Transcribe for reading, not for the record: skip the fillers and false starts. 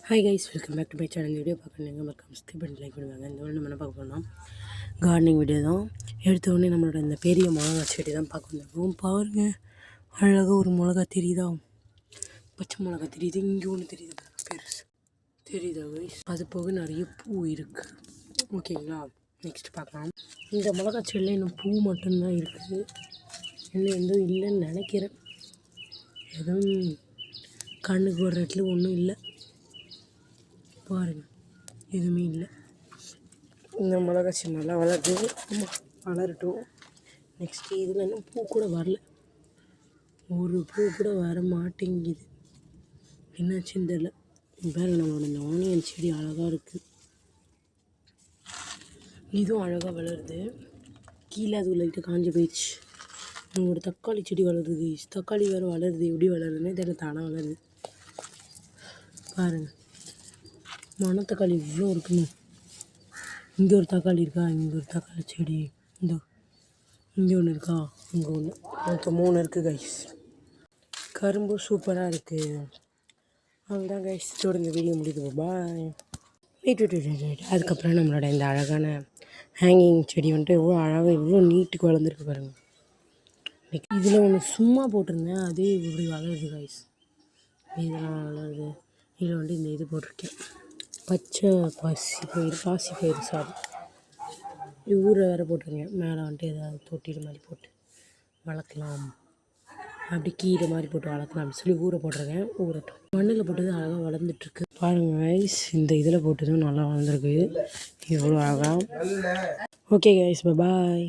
Hi guys, welcome back to my channel. இந்த video பார்க்குறீங்க மறக்காம சப்ஸ்கிரைப் பண்ணி லைக் பண்ணுவாங்க. இந்த வீடியோ நம்ம என்ன பார்க்க போனால் கார்டனிங் வீடியோ தான். எடுத்தோடனே நம்மளோட இந்த பெரிய மிளகா செடி தான் பார்க்க வந்திருக்கோம். பாருங்கள், அழகாக ஒரு மிளகா தெரியுதா? பச்சை மிளகா தெரியுது. இங்கே ஒன்று தெரியுது, பெருசு தெரியுதா கைஸ்? அது போக நிறைய பூ இருக்குது. ஓகேங்களா, நெக்ஸ்ட் பார்க்கலாம். இந்த மிளகா செடியில் இன்னும் பூ மட்டும்தான் இருக்குது. இன்னும் எதுவும் இல்லைன்னு நினைக்கிறேன். எதுவும் கண்ணுக்கு ஒரு இடத்துல ஒன்றும் இல்லை. பாருங்கள், எதுவுமே இல்லை. இந்த மிளகா செடி நல்லா வளருது. வளரட்டும். நெக்ஸ்ட்டு இதில் இன்னும் பூ கூட வரல. ஒரு பூ கூட வர மாட்டேங்குது. என்னாச்சுன்னு தெரியல. பாருங்கள், நம்மளோட இந்த ஆனியன் செடி அழகாக இருக்குது. இதுவும் அழகாக வளருது. கீழே அது லைட்டாக காஞ்சி போயிடுச்சு. நம்மளோட தக்காளி செடி வளருது. தக்காளி வேறு வளருது. எப்படி வளருதுன்னே தெரியல, தானாக வளருது. பாருங்கள், மணத்தக்காளி இவ்வளோ இருக்குங்க. இங்கே ஒரு தக்காளி இருக்கா? இங்கே ஒரு தக்காளி செடி. இங்கே ஒன்று இருக்கா? இங்கே ஒன்று. மொத்தம் 3 இருக்குது கைஸ். கரும்பு சூப்பராக இருக்குது. அவ்வளோதான் கைஸ், தொடர்ந்து வீடியோ முடியுது. பாய். வெயிட். அதுக்கப்புறம் நம்மளோட இந்த அழகான ஹேங்கிங் செடி வந்துட்டு எவ்வளோ அழகாக எவ்வளோ நீட்டுக்கு வளர்ந்துருக்கு பாருங்கள். இதில் ஒன்று சும்மா போட்டிருந்தேன், அதே இப்படி வளருது கைஸ். இதெல்லாம் வளருது. இதில் வந்துட்டு இந்த இது போட்டிருக்கேன், பச்சை பாசி பயிறு சாதம். ஊரை வேறு போட்டிருக்கேன். மேலே வந்துட்டு ஏதாவது தொட்டில் மாதிரி போட்டு வளர்க்கலாம், அப்படி கீரை மாதிரி போட்டு வளர்க்கலாம் அப்படின்னு சொல்லி ஊரை போட்டிருக்கேன். ஊறட்டும். மண்ணில் போட்டது அழகாக வளர்ந்துட்டுருக்கு. பாருங்கள் கைஸ், இந்த இதில் போட்டதும் நல்லா வளர்ந்துருக்கு. இவ்வளோ அழகாக. ஓகே கைஸ், பாய்.